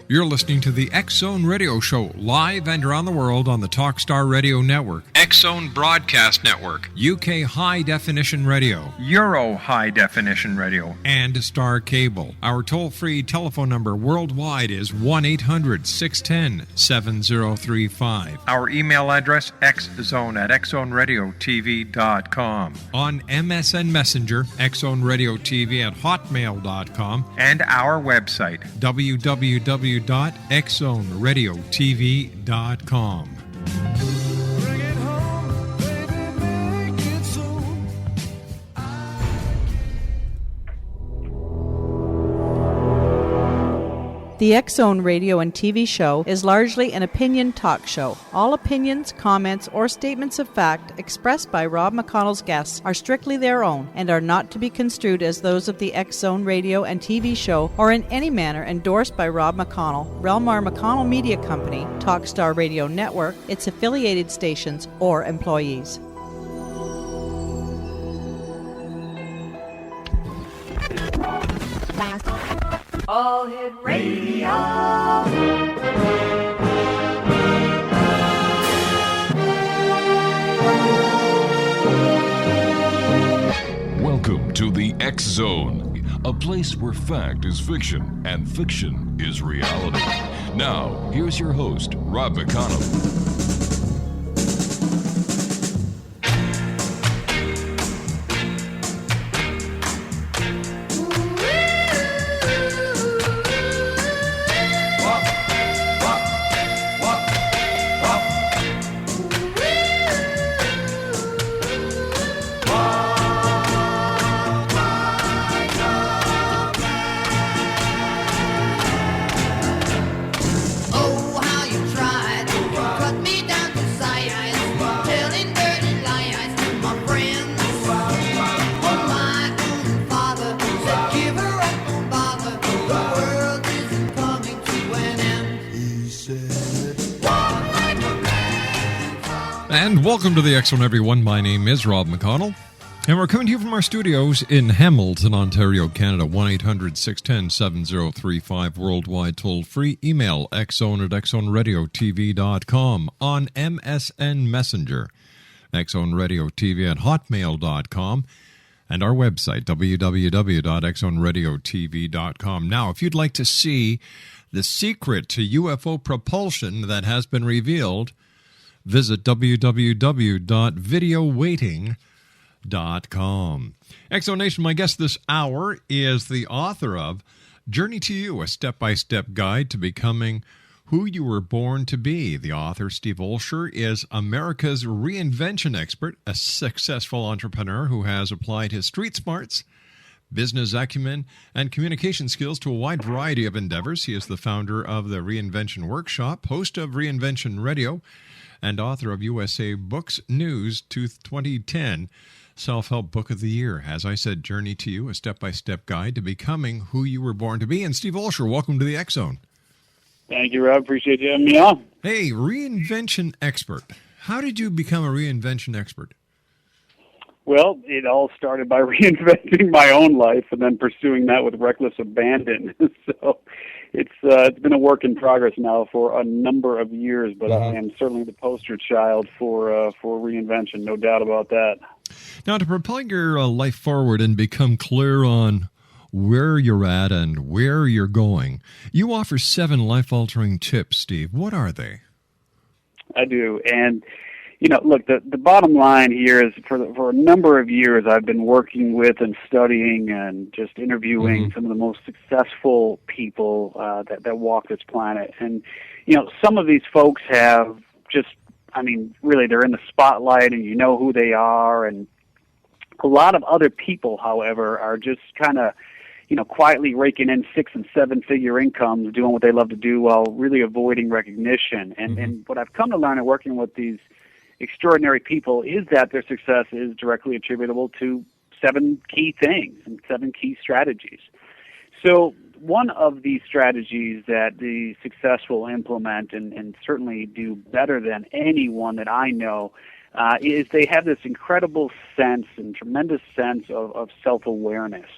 You're listening to the X-Zone Radio Show, live and around the world on the Talkstar Radio Network, X-Zone Broadcast Network, UK High Definition Radio, Euro High Definition Radio, and Star Cable. Our toll-free telephone number worldwide is 1-800-610-7035. Our email address, xzone@xzoneradiotv.com. On MSN Messenger, xzoneradiotv@hotmail.com, and our website, www.xzoneradiotv.com. The X-Zone radio and TV show is largely an opinion talk show. All opinions, comments, or statements of fact expressed by Rob McConnell's guests are strictly their own and are not to be construed as those of the X-Zone radio and TV show or in any manner endorsed by Rob McConnell, REL-MAR McConnell Media Company, Talkstar Radio Network, its affiliated stations, or employees. All Hit Radio. Welcome to the X-Zone, a place where fact is fiction and fiction is reality. Now, here's your host, Rob McConnell. And welcome to the X-Zone, everyone. My name is Rob McConnell, and we're coming to you from our studios in Hamilton, Ontario, Canada. 1-800-610-7035, worldwide toll-free. Email xzone@xzoneradiotv.com. On MSN Messenger, xzoneradiotv@hotmail.com. And our website, www.xzoneradiotv.com. Now, if you'd like to see the secret to UFO propulsion that has been revealed, visit www.videowaiting.com. Exonation, my guest this hour is the author of Journey to You, a step-by-step guide to becoming who you were born to be. The author, Steve Olsher, is America's reinvention expert, a successful entrepreneur who has applied his street smarts, business acumen, and communication skills to a wide variety of endeavors. He is the founder of the Reinvention Workshop, host of Reinvention Radio, and author of USA Books News 2010 Self-Help Book of the Year. As I said, Journey to You, a step-by-step guide to becoming who you were born to be. And Steve Olsher, welcome to the X-Zone. Thank you, Rob. Appreciate you having me on. Hey, reinvention expert. How did you become a reinvention expert? Well, it all started by reinventing my own life and then pursuing that with reckless abandon. So it's been a work in progress now for a number of years, but I am certainly the poster child for reinvention, no doubt about that. Now, to propel your life forward and become clear on where you're at and where you're going, you offer 7 life-altering tips, Steve. What are they? I do, and look, the bottom line here is for a number of years I've been working with and studying and just interviewing some of the most successful people that walk this planet. And, some of these folks have really they're in the spotlight and you know who they are. And a lot of other people, however, are just kind of, quietly raking in 6- and 7-figure incomes, doing what they love to do while really avoiding recognition. And what I've come to learn in working with these extraordinary people is that their success is directly attributable to 7 key things and 7 key strategies. So one of these strategies that the successful implement and certainly do better than anyone that I know is they have this incredible sense and tremendous sense of self-awareness.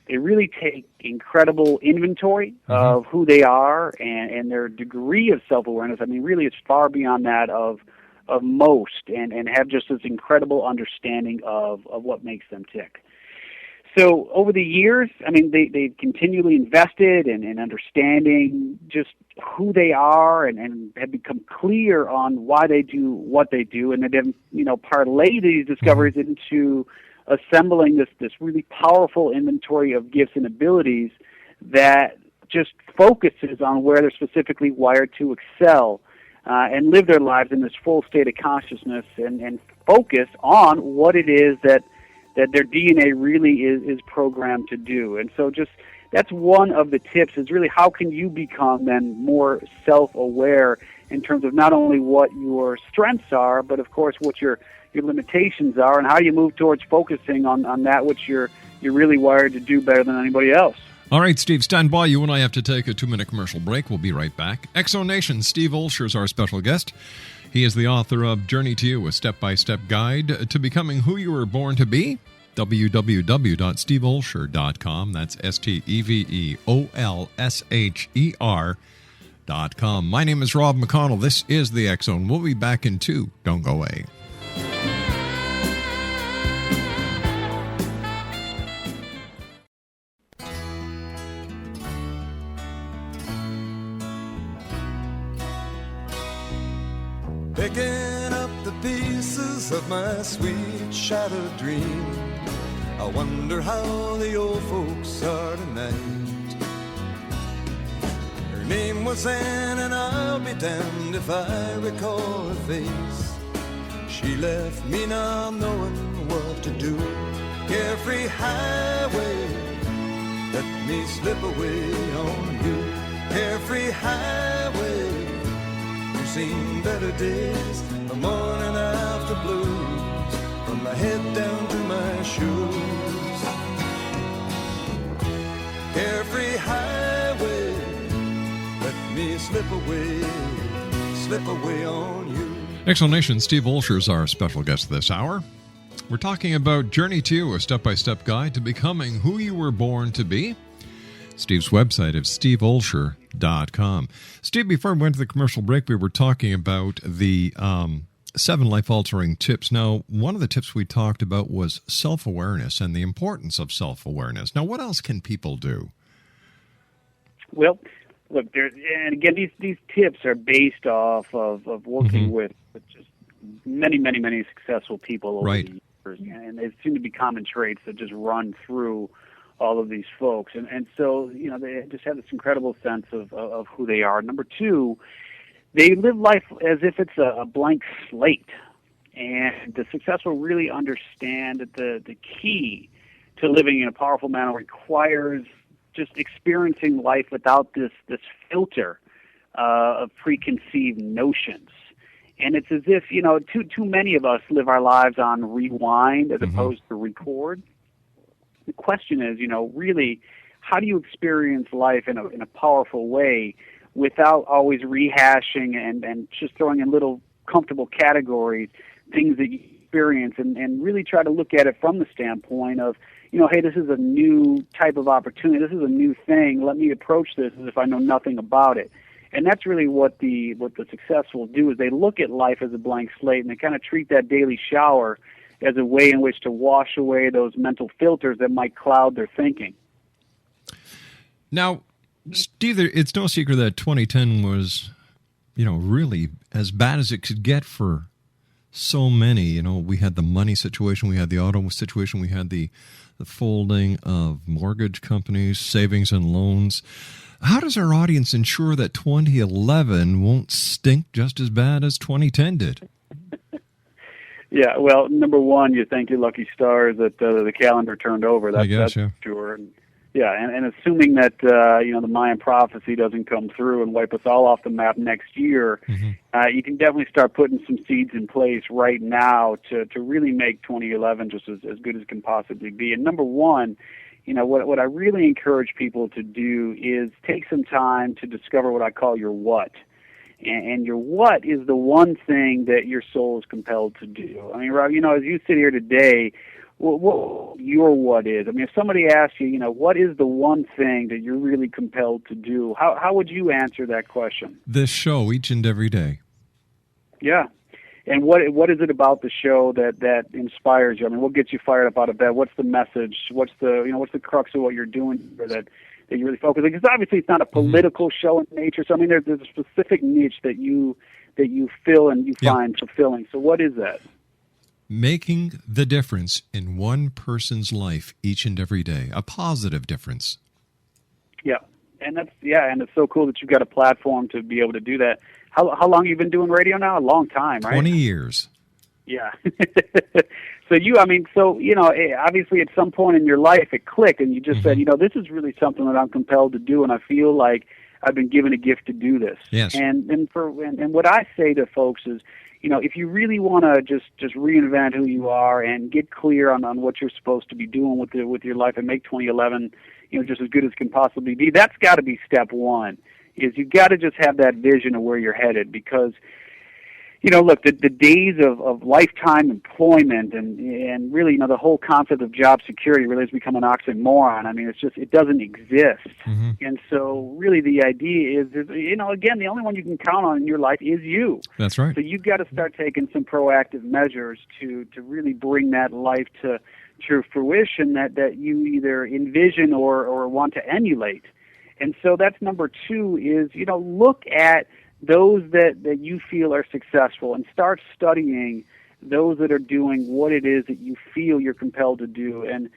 they really take incredible inventory of who they are and their degree of self-awareness. I mean, really, it's far beyond that of most, and have just this incredible understanding of what makes them tick. So over the years, I mean, they've continually invested in understanding just who they are and have become clear on why they do what they do, and then, parlay these discoveries into assembling this really powerful inventory of gifts and abilities that just focuses on where they're specifically wired to excel and live their lives in this full state of consciousness and focus on what it is that their DNA really is programmed to do. And so just that's one of the tips, is really how can you become then more self-aware in terms of not only what your strengths are, but of course what your limitations are, and how you move towards focusing on that which you're really wired to do better than anybody else. All right, Steve, stand by. You and I have to take a 2-minute commercial break. We'll be right back. Exonation, Steve Olsher is our special guest. He is the author of Journey to You, a step-by-step guide to becoming who you were born to be. www.steveolsher.com. That's SteveOlsher.com. My name is Rob McConnell. This is The X Zone. We'll be back in 2. Don't go away. Picking up the pieces of my sweet shattered dream, I wonder how the old folks are tonight. Her name was Anne, and I'll be damned if I recall her face. She left me now knowing what to do. Carefree highway, let me slip away on you. Carefree highway, you've seen better days, the morning after blues, from my head down to my shoes. Carefree highway, let me slip away on you. Explanation, Steve Olsher is our special guest this hour. We're talking about Journey to You, a step-by-step guide to becoming who you were born to be. Steve's website is steveolsher.com. Steve, before we went to the commercial break, we were talking about the 7 life-altering tips. Now, one of the tips we talked about was self-awareness and the importance of self-awareness. Now, what else can people do? Well, look, and again, these tips are based off of working with just many successful people over the years, and they seem to be common traits that just run through all of these folks, and so they just have this incredible sense of who they are. Number 2, they live life as if it's a blank slate, and the successful really understand that the key to living in a powerful manner requires just experiencing life without this filter of preconceived notions. And it's as if too many of us live our lives on rewind as opposed to record. The question is, really, how do you experience life in a powerful way without always rehashing and just throwing in little comfortable categories, things that you experience, and really try to look at it from the standpoint of, hey, this is a new type of opportunity, this is a new thing, let me approach this as if I know nothing about it. And that's really what the successful do, is they look at life as a blank slate, and they kind of treat that daily shower as a way in which to wash away those mental filters that might cloud their thinking. Now, Steve, it's no secret that 2010 was, really as bad as it could get for so many. We had the money situation, we had the auto situation, we had the folding of mortgage companies, savings and loans. How does our audience ensure that 2011 won't stink just as bad as 2010 did? Yeah, well, number 1, you thank your lucky stars that the calendar turned over. That's sure. And assuming that the Mayan prophecy doesn't come through and wipe us all off the map next year, you can definitely start putting some seeds in place right now to really make 2011 just as good as it can possibly be. And number 1, what I really encourage people to do is take some time to discover what I call your what. And your what is the one thing that your soul is compelled to do. I mean, Rob, as you sit here today, what your what is. I mean, if somebody asks you, what is the one thing that you're really compelled to do, how would you answer that question? This show each and every day. Yeah. And what is it about the show that inspires you? I mean, what gets you fired up out of bed? What's the message? What's the crux of what you're doing that you really focus on? Because obviously it's not a political show in nature. So I mean, there's a specific niche that you fill and you find fulfilling. So what is that? Making the difference in one person's life each and every day, a positive difference. Yeah, and it's so cool that you've got a platform to be able to do that. How long have you been doing radio now? A long time, right? 20 years. Yeah. Obviously at some point in your life it clicked and you just said, this is really something that I'm compelled to do, and I feel like I've been given a gift to do this. Yes. And what I say to folks is, if you really want to just reinvent who you are and get clear on what you're supposed to be doing with your life and make 2011, just as good as it can possibly be, that's got to be step one. Is you've got to just have that vision of where you're headed, because look, the days of lifetime employment and really, the whole concept of job security really has become an oxymoron. I mean, it doesn't exist. Mm-hmm. And so really the idea is, again, the only one you can count on in your life is you. That's right. So you've got to start taking some proactive measures to really bring that life to fruition that you either envision or want to emulate. And so that's number two is, look at those that you feel are successful and start studying those that are doing what it is that you feel you're compelled to do. And,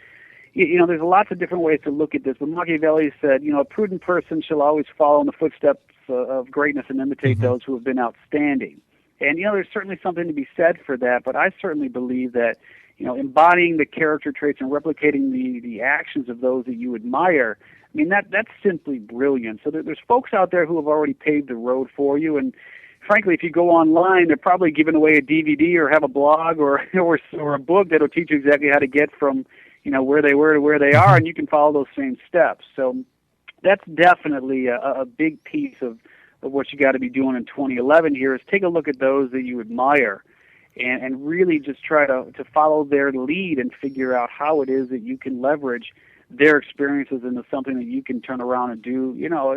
there's lots of different ways to look at this. But Machiavelli said, a prudent person shall always follow in the footsteps of greatness and imitate those who have been outstanding. And, there's certainly something to be said for that. But I certainly believe that, embodying the character traits and replicating the actions of those that you admire, I mean, that's simply brilliant. So there's folks out there who have already paved the road for you, and frankly, if you go online, they're probably giving away a DVD or have a blog or a book that'll teach you exactly how to get from where they were to where they are, and you can follow those same steps. So that's definitely a big piece of what you got to be doing in 2011 here is take a look at those that you admire and really just try to follow their lead and figure out how it is that you can leverage their experiences into something that you can turn around and do,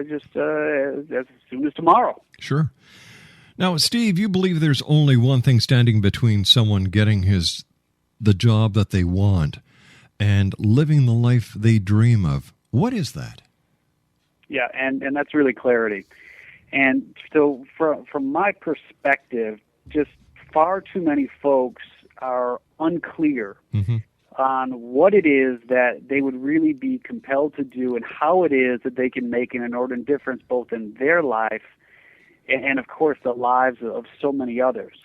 just as soon as tomorrow. Sure. Now, Steve, you believe there's only one thing standing between someone getting the job that they want and living the life they dream of. What is that? Yeah, and that's really clarity. And so from my perspective, just far too many folks are unclear on what it is that they would really be compelled to do and how it is that they can make an inordinate difference both in their life and of course, the lives of so many others.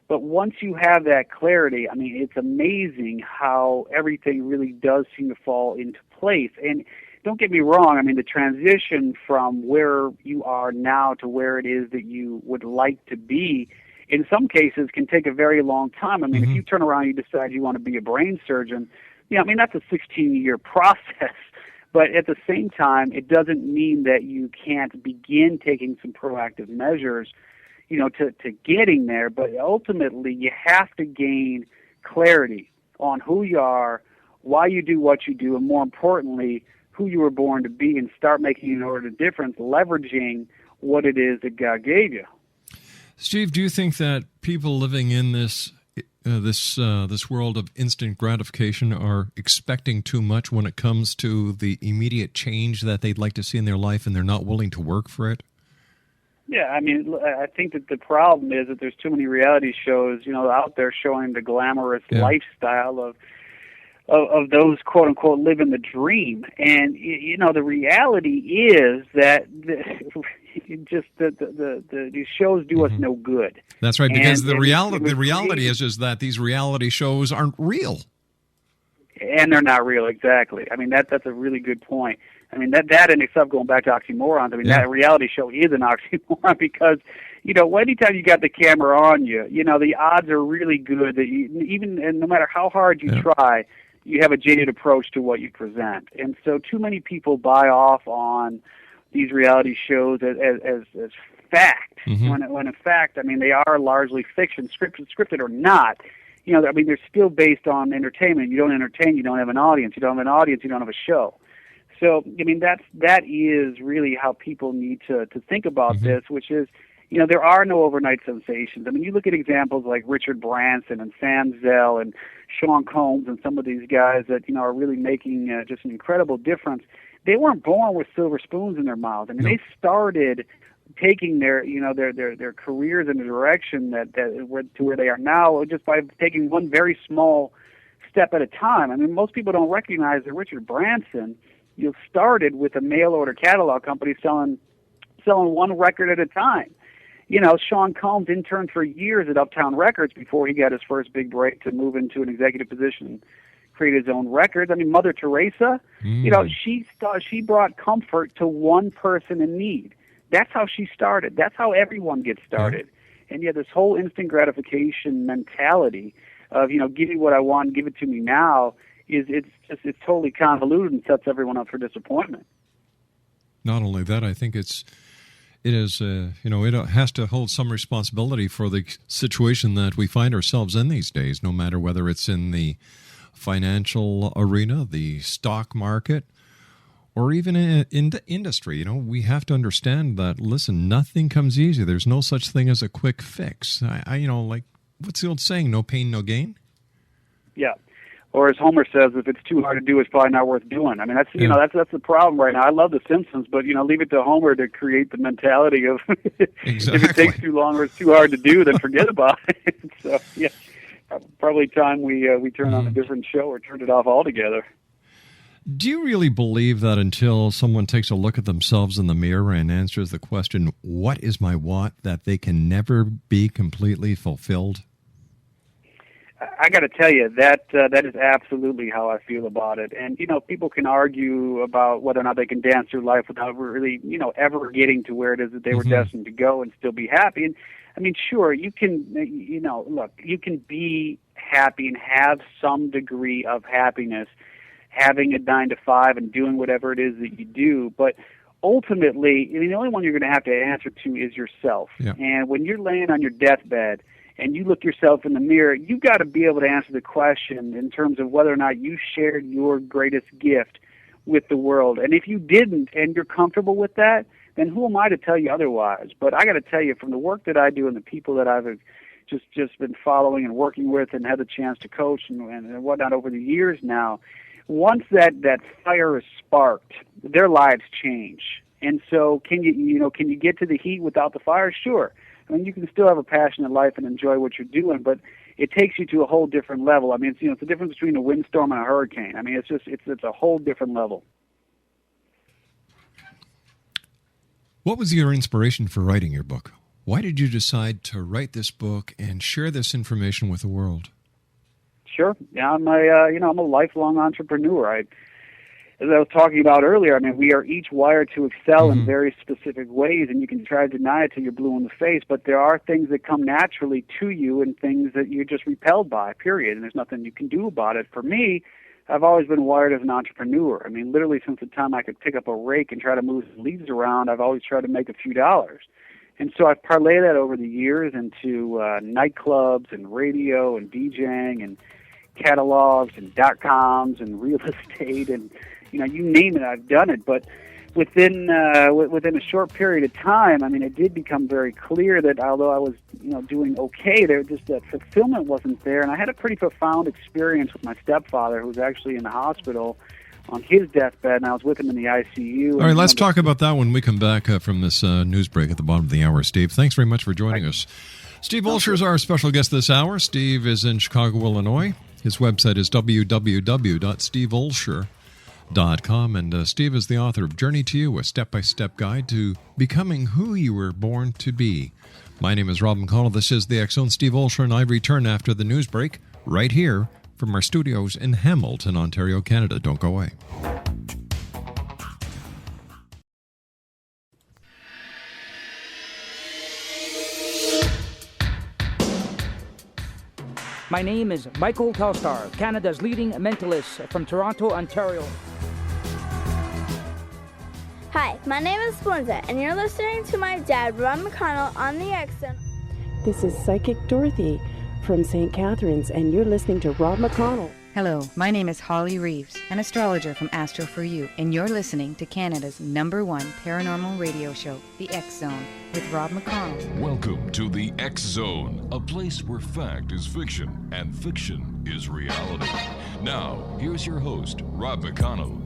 But once you have that clarity, I mean, it's amazing how everything really does seem to fall into place. And don't get me wrong, I mean, the transition from where you are now to where it is that you would like to be, in some cases, can take a very long time. I mean, if you turn around and you decide you want to be a brain surgeon, that's a 16-year process. But at the same time, it doesn't mean that you can't begin taking some proactive measures, to getting there. But ultimately, you have to gain clarity on who you are, why you do what you do, and more importantly, who you were born to be, and start making an ordered difference, leveraging what it is that God gave you. Steve, do you think that people living in this world of instant gratification are expecting too much when it comes to the immediate change that they'd like to see in their life, and they're not willing to work for it? Yeah, I mean, I think that the problem is that there's too many reality shows, out there showing the glamorous lifestyle of those quote unquote living the dream, and the reality is that these shows do us no good. That's right, because the reality is that these reality shows aren't real, and they're not real. Exactly. I mean, that's a really good point. I mean, that in itself, going back to oxymorons, I mean, that reality show is an oxymoron because, anytime you got the camera on you, the odds are really good that and no matter how hard you try, you have a jaded approach to what you present. And so too many people buy off on these reality shows as fact, when in fact, I mean, they are largely fiction, scripted or not. I mean, they're still based on entertainment. You don't entertain, you don't have an audience. You don't have an audience, you don't have a show. So, I mean, that is really how people need to think about this, which is, there are no overnight sensations. I mean, you look at examples like Richard Branson and Sam Zell and Sean Combs and some of these guys that, are really making just an incredible difference. They weren't born with silver spoons in their mouths. I mean, they started taking their careers in a direction to where they are now just by taking one very small step at a time. I mean, most people don't recognize that Richard Branson, started with a mail order catalog company selling one record at a time. Sean Combs interned for years at Uptown Records before he got his first big break to move into an executive position, create his own records. I mean, Mother Teresa, she brought comfort to one person in need. That's how she started. That's how everyone gets started. And yet this whole instant gratification mentality of, give me what I want, give it to me now, it's totally convoluted and sets everyone up for disappointment. Not only that, I think it has to hold some responsibility for the situation that we find ourselves in these days, no matter whether it's in the financial arena, the stock market, or even in the industry. We have to understand that, listen, nothing comes easy. There's no such thing as a quick fix. Like, what's the old saying, no pain, no gain? Yeah. Or as Homer says, if it's too hard to do, it's probably not worth doing. I mean, that's that's the problem right now. I love The Simpsons, but leave it to Homer to create the mentality of exactly. If it takes too long or it's too hard to do, then forget about it. So yeah, probably time we turn on a different show or turn it off altogether. Do you really believe that until someone takes a look at themselves in the mirror and answers the question, "What is my want?" that they can never be completely fulfilled? I got to tell you that is absolutely how I feel about it. And people can argue about whether or not they can dance through life without really ever getting to where it is that they were destined to go and still be happy. And I mean, sure, you can look, you can be happy and have some degree of happiness having a 9 to 5 and doing whatever it is that you do, but ultimately, the only one you're going to have to answer to is yourself. Yeah. And when you're laying on your deathbed and you look yourself in the mirror, you've got to be able to answer the question in terms of whether or not you shared your greatest gift with the world. And if you didn't and you're comfortable with that, then who am I to tell you otherwise? But I got to tell you, from the work that I do and the people that I've just been following and working with and had the chance to coach and whatnot over the years now, once that fire is sparked, their lives change. And so can you get to the heat without the fire? Sure. I mean, you can still have a passionate life and enjoy what you're doing, but it takes you to a whole different level. I mean, it's the difference between a windstorm and a hurricane. I mean, it's a whole different level. What was your inspiration for writing your book? Why did you decide to write this book and share this information with the world? Sure. Yeah, I'm a lifelong entrepreneur. As I was talking about earlier, I mean, we are each wired to excel in very specific ways, and you can try to deny it till you're blue in the face, but there are things that come naturally to you and things that you're just repelled by, period, and there's nothing you can do about it. For me, I've always been wired as an entrepreneur. I mean, literally since the time I could pick up a rake and try to move some leaves around, I've always tried to make a few dollars. And so I've parlayed that over the years into nightclubs and radio and DJing and catalogs and .coms and real estate and you name it, I've done it. But within a short period of time, I mean, it did become very clear that although I was doing okay, there just that fulfillment wasn't there. And I had a pretty profound experience with my stepfather, who was actually in the hospital on his deathbed, and I was with him in the ICU. All right, let's talk about that when we come back from this news break at the bottom of the hour. Steve, thanks very much for joining us. Steve Olsher is our special guest this hour. Steve is in Chicago, Illinois. His website is www.steveolsher.com, and Steve is the author of Journey to You, a step-by-step guide to becoming who you were born to be. My name is Rob McConnell. This is the X-Zone. Steve Olsher and I return after the news break right here from our studios in Hamilton, Ontario, Canada. Don't go away. My name is Michael Telstar, Canada's leading mentalist from Toronto, Ontario. Hi, my name is Splenda, and you're listening to my dad, Rob McConnell, on the X-Zone. This is Psychic Dorothy from St. Catharines, and you're listening to Rob McConnell. Hello, my name is Holly Reeves, an astrologer from Astro For You, and you're listening to Canada's #1 paranormal radio show, The X Zone, with Rob McConnell. Welcome to The X Zone, a place where fact is fiction and fiction is reality. Now, here's your host, Rob McConnell.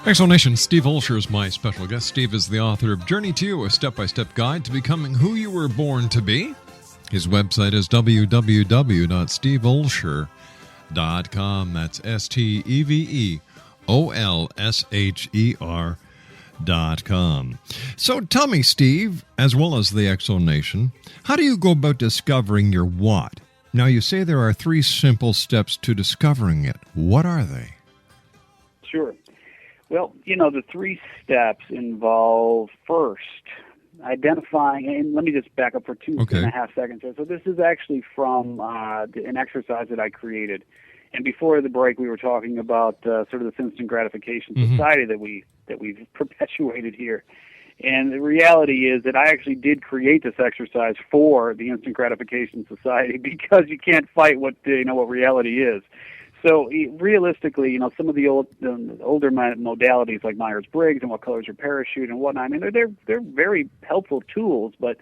Explanation, Steve Olsher is my special guest. Steve is the author of Journey to You, a step-by-step guide to becoming who you were born to be. His website is www.steveolsher.com. That's SteveOlsher.com. So tell me, Steve, as well as the Exo Nation, how do you go about discovering your what? Now, you say there are 3 simple steps to discovering it. What are they? Sure. Well, the 3 steps involve first identifying, and let me just back up for two and a half seconds here. So this is actually from an exercise that I created. And before the break, we were talking about sort of this instant gratification society that we've perpetuated here. And the reality is that I actually did create this exercise for the instant gratification society because you can't fight what reality is. So realistically, some of the older modalities like Myers-Briggs and What Color's Your Parachute and whatnot, I mean, they're very helpful tools, but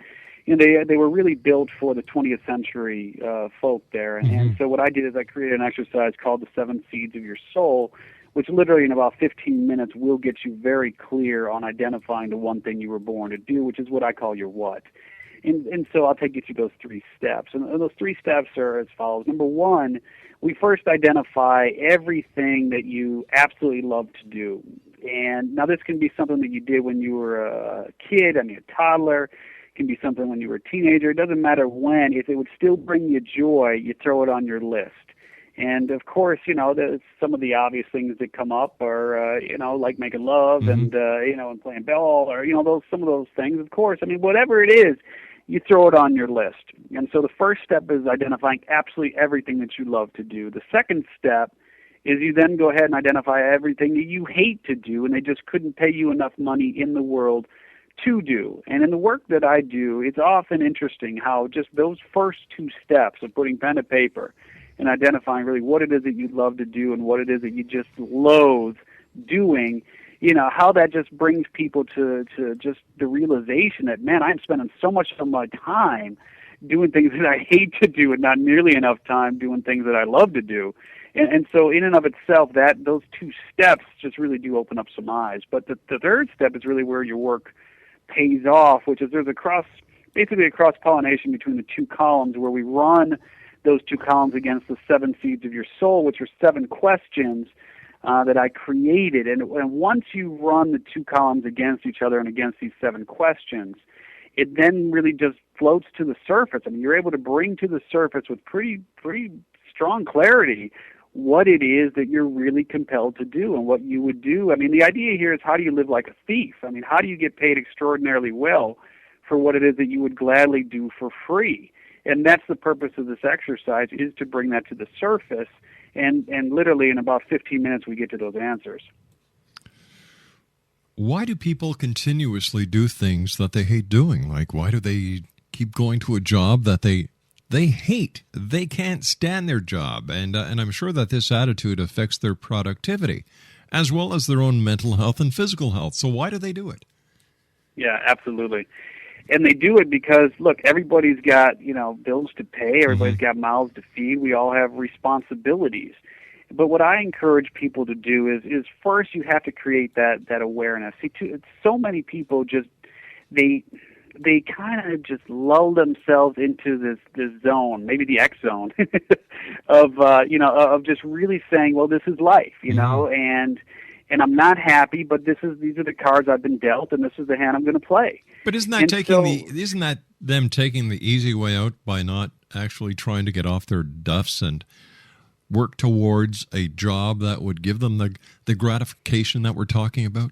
they were really built for the 20th century folk there. And so what I did is I created an exercise called the 7 Seeds of Your Soul, which literally in about 15 minutes will get you very clear on identifying the one thing you were born to do, which is what I call your what. And so I'll take you through those 3 steps. And those 3 steps are as follows. Number 1, we first identify everything that you absolutely love to do. And now this can be something that you did when you were a kid, a toddler. It can be something when you were a teenager. It doesn't matter when. If it would still bring you joy, you throw it on your list. And, of course, there's some of the obvious things that come up are, like making love and playing ball or, some of those things. Of course, whatever it is, you throw it on your list. And so the first step is identifying absolutely everything that you love to do. The second step is you then go ahead and identify everything that you hate to do and they just couldn't pay you enough money in the world to do. And in the work that I do, it's often interesting how just those first 2 steps of putting pen to paper and identifying really what it is that you love to do and what it is that you just loathe doing, how that just brings people to just the realization that, man, I'm spending so much of my time doing things that I hate to do and not nearly enough time doing things that I love to do. And so in and of itself, those 2 steps just really do open up some eyes. But the third step is really where your work pays off, which is there's basically a cross-pollination between the 2 columns where we run those 2 columns against the 7 Seeds of Your Soul, which are 7 questions that I created. And once you run the 2 columns against each other and against these 7 questions, it then really just floats to the surface. You're able to bring to the surface with pretty strong clarity what it is that you're really compelled to do and what you would do. The idea here is how do you live like a thief? How do you get paid extraordinarily well for what it is that you would gladly do for free? And that's the purpose of this exercise, is to bring that to the surface. And literally in about 15 minutes, we get to those answers. Why do people continuously do things that they hate doing? Like, why do they keep going to a job that they hate? They can't stand their job. And I'm sure that this attitude affects their productivity. as well as their own mental health and physical health. So why do they do it? Yeah, absolutely. And they do it because, look, everybody's got, bills to pay. Everybody's got mouths to feed. We all have responsibilities. But what I encourage people to do is first you have to create that awareness. See, so many people just, they kind of just lull themselves into this zone, maybe the X zone, of just really saying, well, this is life, and I'm not happy, but these are the cards I've been dealt, and this is the hand I'm going to play. But isn't that them taking the easy way out by not actually trying to get off their duffs and work towards a job that would give them the gratification that we're talking about?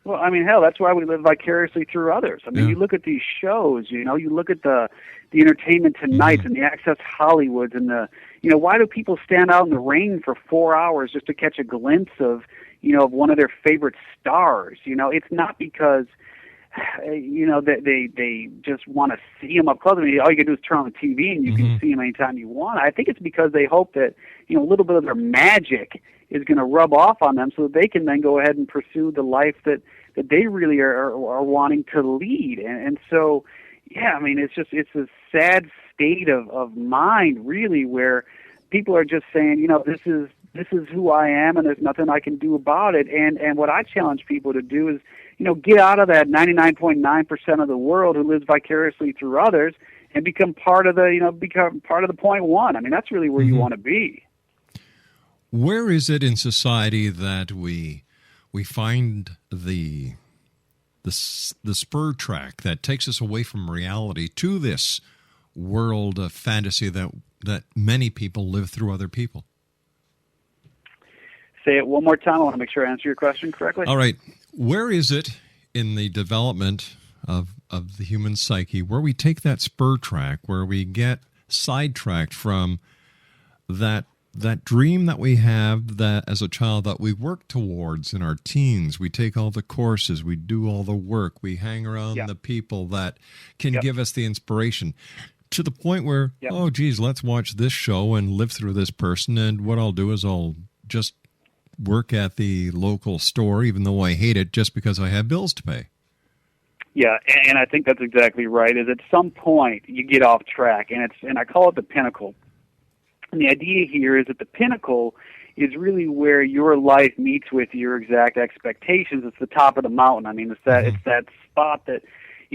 Well, I mean, hell, that's why we live vicariously through others. I mean, You look at these shows, you look at the Entertainment Tonight and the Access Hollywoods and why do people stand out in the rain for 4 hours just to catch a glimpse of one of their favorite stars? It's not because, that they just want to see them up close. I mean, all you can do is turn on the TV and you can see them anytime you want. I think it's because they hope that, a little bit of their magic is going to rub off on them so that they can then go ahead and pursue the life that they really are wanting to lead. And so, yeah, I mean, it's a sad state of mind, really, where people are just saying, this is who I am and there's nothing I can do about it. And what I challenge people to do is, get out of that 99.9% of the world who lives vicariously through others and become part of the 0.1. I mean, that's really where you want to be. Where is it in society that we find the spur track that takes us away from reality to this world of fantasy that many people live through other people? Say it one more time. I want to make sure I answer your question correctly. All right. Where is it in the development of the human psyche where we take that spur track, where we get sidetracked from that dream that we have that as a child that we work towards in our teens? We take all the courses, we do all the work, we hang around the people that can give us the inspiration to the point where, oh, geez, let's watch this show and live through this person. And what I'll do is I'll just work at the local store, even though I hate it, just because I have bills to pay. Yeah, and I think that's exactly right. Is at some point you get off track, and I call it the pinnacle. And the idea here is that the pinnacle is really where your life meets with your exact expectations. It's the top of the mountain. I mean, it's that spot that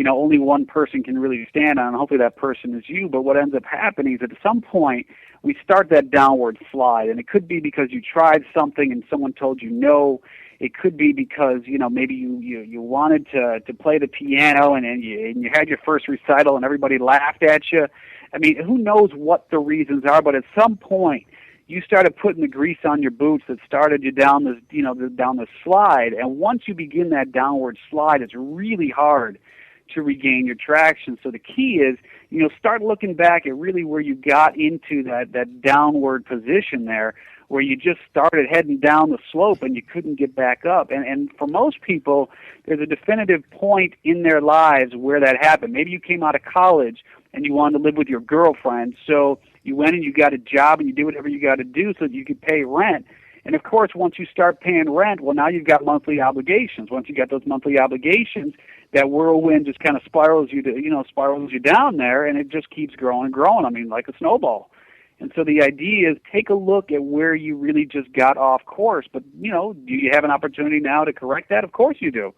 only one person can really stand on. And hopefully that person is you. But what ends up happening is at some point we start that downward slide, and it could be because you tried something and someone told you no. It could be because maybe you wanted to play the piano and you had your first recital and everybody laughed at you. I mean, who knows what the reasons are? But at some point, you started putting the grease on your boots that started you down this down this slide. And once you begin that downward slide, it's really hard to regain your traction. So the key is, start looking back at really where you got into that downward position there, where you just started heading down the slope and you couldn't get back up. And for most people, there's a definitive point in their lives where that happened. Maybe you came out of college and you wanted to live with your girlfriend, so you went and you got a job and you did whatever you got to do so that you could pay rent. And of course, once you start paying rent, well, now you've got monthly obligations. Once you got those monthly obligations, that whirlwind just kind of spirals you down there, and it just keeps growing and growing. I mean, like a snowball. And so the idea is take a look at where you really just got off course. But, do you have an opportunity now to correct that? Of course you do.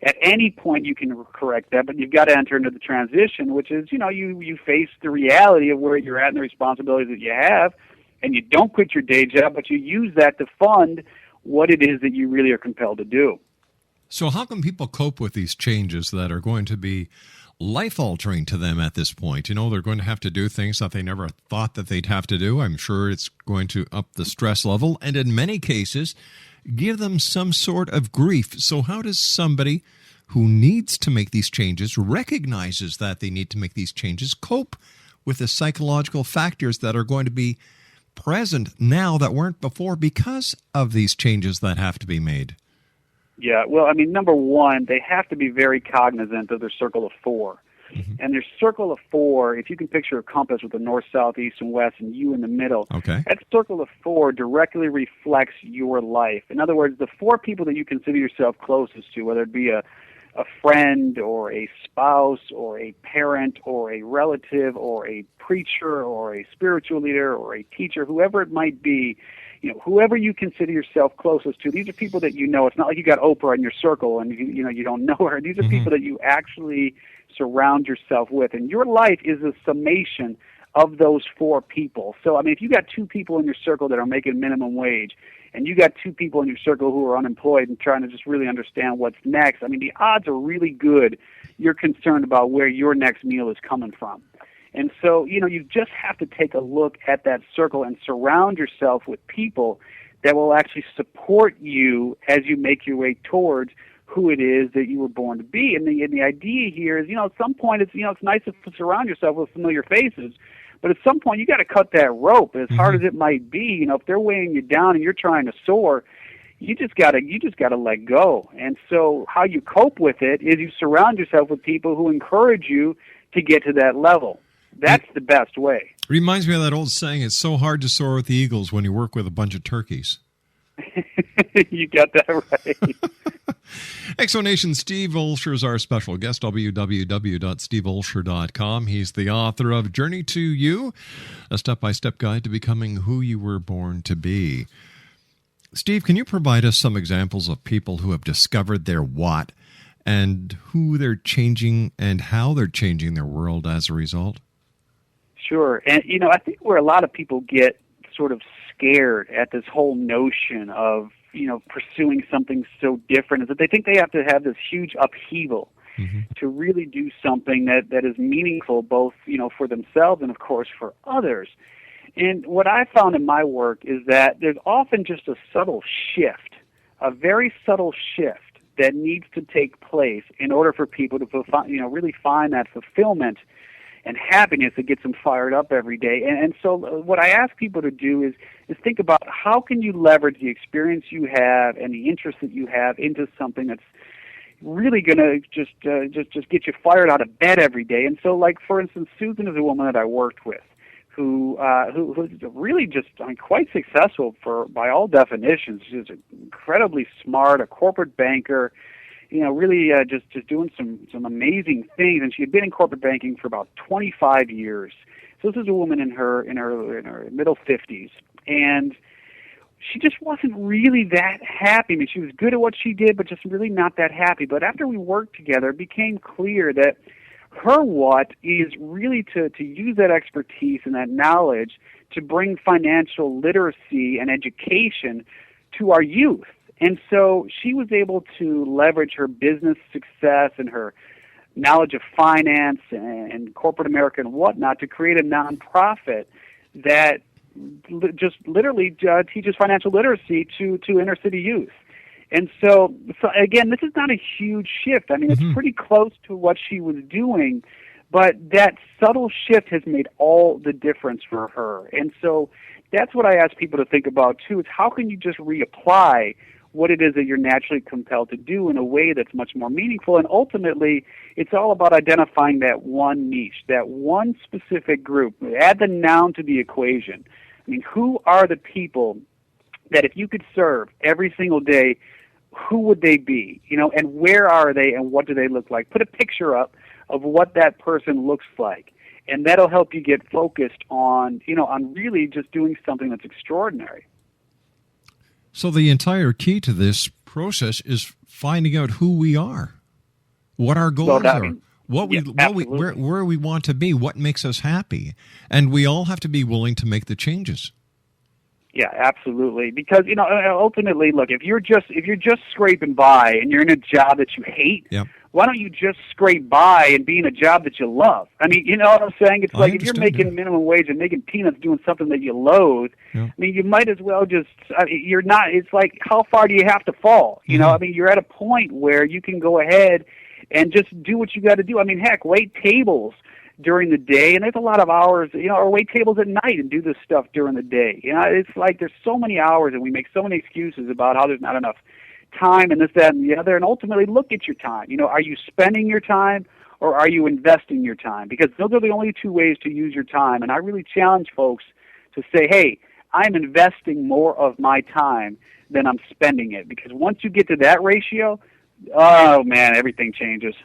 At any point you can correct that, but you've got to enter into the transition, which is, you face the reality of where you're at and the responsibilities that you have, and you don't quit your day job, but you use that to fund what it is that you really are compelled to do. So how can people cope with these changes that are going to be life-altering to them at this point? They're going to have to do things that they never thought that they'd have to do. I'm sure it's going to up the stress level, and in many cases, give them some sort of grief. So how does somebody who needs to make these changes, recognizes that they need to make these changes, cope with the psychological factors that are going to be present now that weren't before because of these changes that have to be made? Yeah, well, I mean, number one, they have to be very cognizant of their circle of four. And their circle of 4, if you can picture a compass with the north, south, east, and west, and you in the middle, Okay. that circle of 4 directly reflects your life. In other words, the 4 people that you consider yourself closest to, whether it be a friend or a spouse or a parent or a relative or a preacher or a spiritual leader or a teacher, whoever it might be, whoever you consider yourself closest to, these are people that you know. It's not like you got Oprah in your circle and you don't know her. These are people that you actually surround yourself with, and your life is a summation of those 4 people. So, I mean, if you got 2 people in your circle that are making minimum wage, and you got 2 people in your circle who are unemployed and trying to just really understand what's next, I mean, the odds are really good you're concerned about where your next meal is coming from. And so, you just have to take a look at that circle and surround yourself with people that will actually support you as you make your way towards who it is that you were born to be. And the idea here is, at some point it's nice to surround yourself with familiar faces, but at some point you got to cut that rope, as hard as it might be. If they're weighing you down and you're trying to soar, you just gotta let go. And so how you cope with it is you surround yourself with people who encourage you to get to that level. That's the best way. Reminds me of that old saying, it's so hard to soar with the eagles when you work with a bunch of turkeys. You got that right. Exonation Steve Olsher is our special guest, www.steveolsher.com. He's the author of Journey to You, a step-by-step guide to becoming who you were born to be. Steve, can you provide us some examples of people who have discovered their what and who they're changing and how they're changing their world as a result? Sure. And, I think where a lot of people get sort of scared at this whole notion of, pursuing something so different is that they think they have to have this huge upheaval to really do something that is meaningful both, for themselves and, of course, for others. And what I found in my work is that there's often just a subtle shift, a very subtle shift that needs to take place in order for people to, really find that fulfillment and happiness that gets them fired up every day. And so what I ask people to do is think about how can you leverage the experience you have and the interest that you have into something that's really going to just get you fired out of bed every day. And so, like, for instance, Susan is a woman that I worked with who's really just, quite successful by all definitions. She's incredibly smart, a corporate banker, really just doing some amazing things. And she had been in corporate banking for about 25 years. So this is a woman in her middle 50s, and she just wasn't really that happy. I mean, she was good at what she did, but just really not that happy. But after we worked together, it became clear that her what is really to use that expertise and that knowledge to bring financial literacy and education to our youth. And so she was able to leverage her business success and her knowledge of finance and corporate America and whatnot to create a nonprofit that just literally teaches financial literacy to inner city youth. And so again, this is not a huge shift. I mean, it's pretty close to what she was doing, but that subtle shift has made all the difference for her. And so that's what I ask people to think about too, is how can you just reapply what it is that you're naturally compelled to do in a way that's much more meaningful. And ultimately, it's all about identifying that one niche, that one specific group. Add the noun to the equation. I mean, who are the people that if you could serve every single day, who would they be? And where are they and what do they look like? Put a picture up of what that person looks like. And that'll help you get focused on, on really just doing something that's extraordinary. So the entire key to this process is finding out who we are, what our goals are, where we want to be, what makes us happy, and we all have to be willing to make the changes. Yeah, absolutely. Because ultimately, look, if you're just scraping by and you're in a job that you hate, why don't you just scrape by and be in a job that you love? I mean, you know what I'm saying? It's like if you're making minimum wage and making peanuts doing something that you loathe, I mean, you might as well just, you're not, it's like, how far do you have to fall? I mean, you're at a point where you can go ahead and just do what you got to do. I mean, heck, wait tables during the day, and there's a lot of hours, or wait tables at night and do this stuff during the day. It's like there's so many hours and we make so many excuses about how there's not enough time and this, that, and the other, and ultimately look at your time. Are you spending your time or are you investing your time? Because those are the only two ways to use your time. And I really challenge folks to say, hey, I'm investing more of my time than I'm spending it. Because once you get to that ratio, oh, man, everything changes.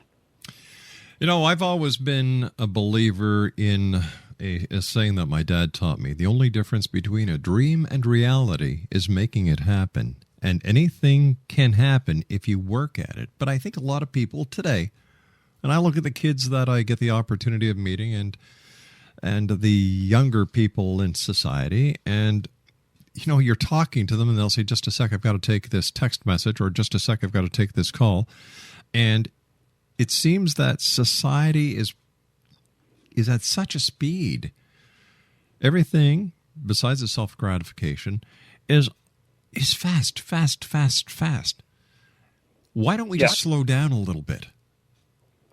You know, I've always been a believer in a saying that my dad taught me. The only difference between a dream and reality is making it happen. And anything can happen if you work at it. But I think a lot of people today, and I look at the kids that I get the opportunity of meeting and the younger people in society, and you know, you're talking to them and they'll say, just a sec, I've got to take this text message, or just a sec, I've got to take this call. And it seems that society is at such a speed. Everything, besides the self-gratification, is fast, fast, fast, fast. Why don't we just slow down a little bit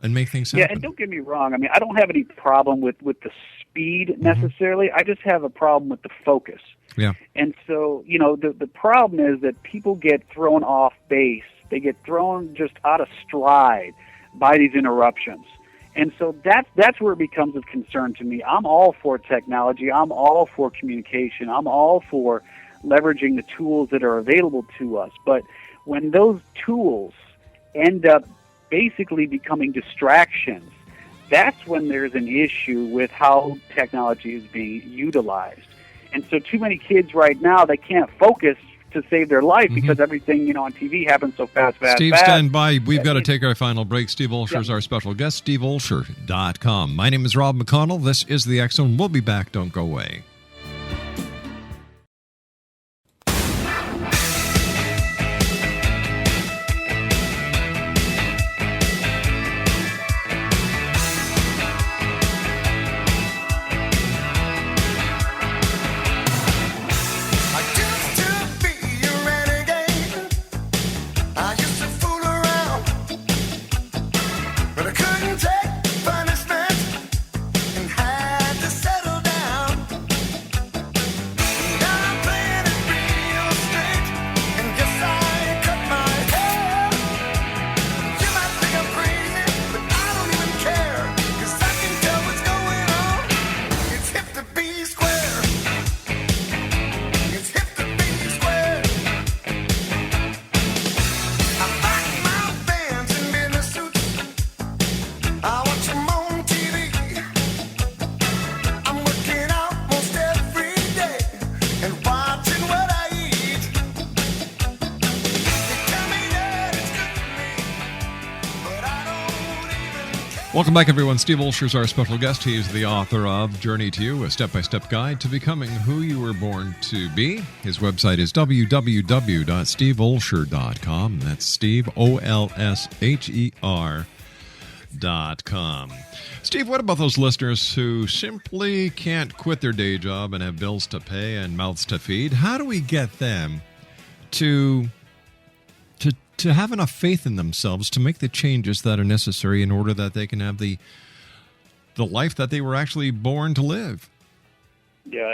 and make things happen? Yeah, and don't get me wrong. I mean, I don't have any problem with the speed necessarily. I just have a problem with the focus. Yeah. And so, you know, the problem is that people get thrown off base. They get thrown just out of stride by these interruptions. And so that's where it becomes of concern to me. I'm all for technology. I'm all for communication. I'm all for leveraging the tools that are available to us. But when those tools end up basically becoming distractions, that's when there's an issue with how technology is being utilized. And so too many kids right now, they can't focus to save their life because everything, you know, on TV happens so fast. Steve, stand by. We've got to take our final break. Steve Olsher is our special guest, steveolsher.com. My name is Rob McConnell. This is The X Zone. We'll be back. Don't go away. Welcome back, everyone. Steve Olsher is our special guest. He is the author of Journey to You, a step-by-step guide to becoming who you were born to be. His website is www.steveolsher.com. That's Steve, Olsher.com. Steve, what about those listeners who simply can't quit their day job and have bills to pay and mouths to feed? How do we get them to have enough faith in themselves to make the changes that are necessary in order that they can have the life that they were actually born to live? Yeah,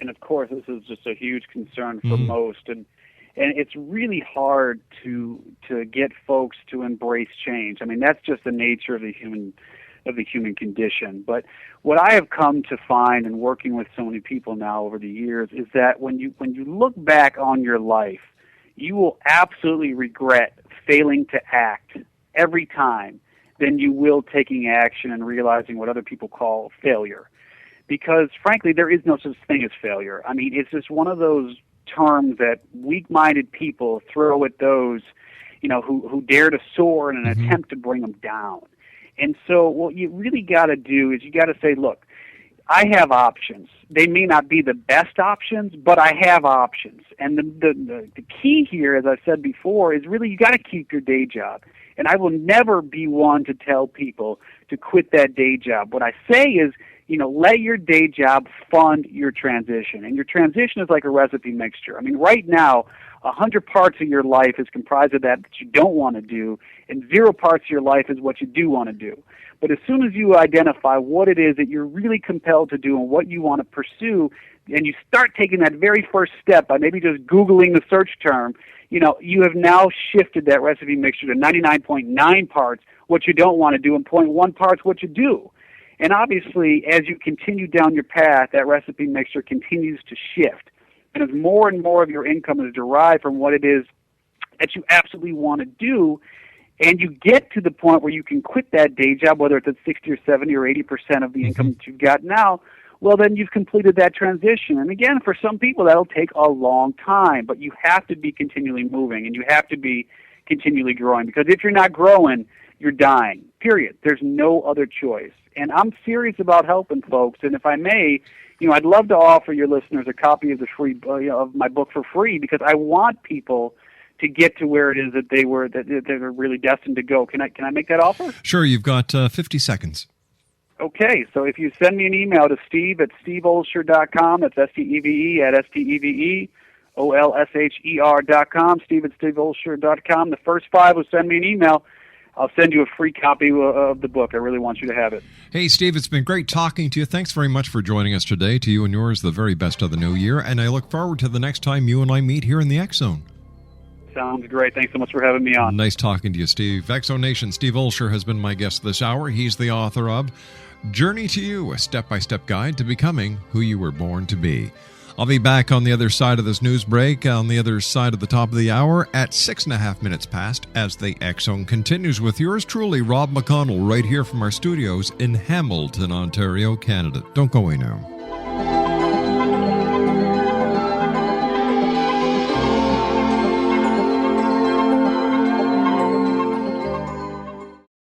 and of course, this is just a huge concern for most, and it's really hard to get folks to embrace change. I mean, that's just the nature of the human condition. But what I have come to find in working with so many people now over the years is that when you look back on your life, you will absolutely regret failing to act every time than you will taking action and realizing what other people call failure. Because, frankly, there is no such thing as failure. I mean, it's just one of those terms that weak-minded people throw at those, you know, who dare to soar in an attempt to bring them down. And so what you really got to do is you got to say, look, I have options. They may not be the best options, but I have options. And the key here, as I said before, is really you got to keep your day job. And I will never be one to tell people to quit that day job. What I say is, you know, let your day job fund your transition. And your transition is like a recipe mixture. I mean, right now, 100 parts of your life is comprised of that you don't want to do, and 0 parts of your life is what you do want to do. But as soon as you identify what it is that you're really compelled to do and what you want to pursue, and you start taking that very first step by maybe just Googling the search term, you have now shifted that recipe mixture to 99.9 parts what you don't want to do and 0.1 parts what you do. And obviously, as you continue down your path, that recipe mixture continues to shift. And as more and more of your income is derived from what it is that you absolutely want to do, and you get to the point where you can quit that day job, whether it's at 60 or 70 or 80% of the income that you've got now, well, then you've completed that transition. And again, for some people, that'll take a long time, but you have to be continually moving, and you have to be continually growing, because if you're not growing, you're dying, period. There's no other choice. And I'm serious about helping folks, and if I may, I'd love to offer your listeners a copy of the free of my book for free, because I want people to get to where it is that they were really destined to go. Can I make that offer? Sure, you've got 50 seconds. Okay, so if you send me an email to steve@steveolsher.com, that's STEVE at STEVEOLSHER.com, steve@steveolsher.com. The first 5 will send me an email. I'll send you a free copy of the book. I really want you to have it. Hey, Steve, it's been great talking to you. Thanks very much for joining us today. To you and yours, the very best of the new year, and I look forward to the next time you and I meet here in the X Zone. Sounds great. Thanks so much for having me on. Nice talking to you, Steve. X Zone Nation, Steve Olsher has been my guest this hour. He's the author of Journey to You, a step-by-step guide to becoming who you were born to be. I'll be back on the other side of this news break, on the other side of the top of the hour at 6.5 minutes past, as the X Zone continues with yours truly, Rob McConnell, right here from our studios in Hamilton, Ontario, Canada. Don't go away now.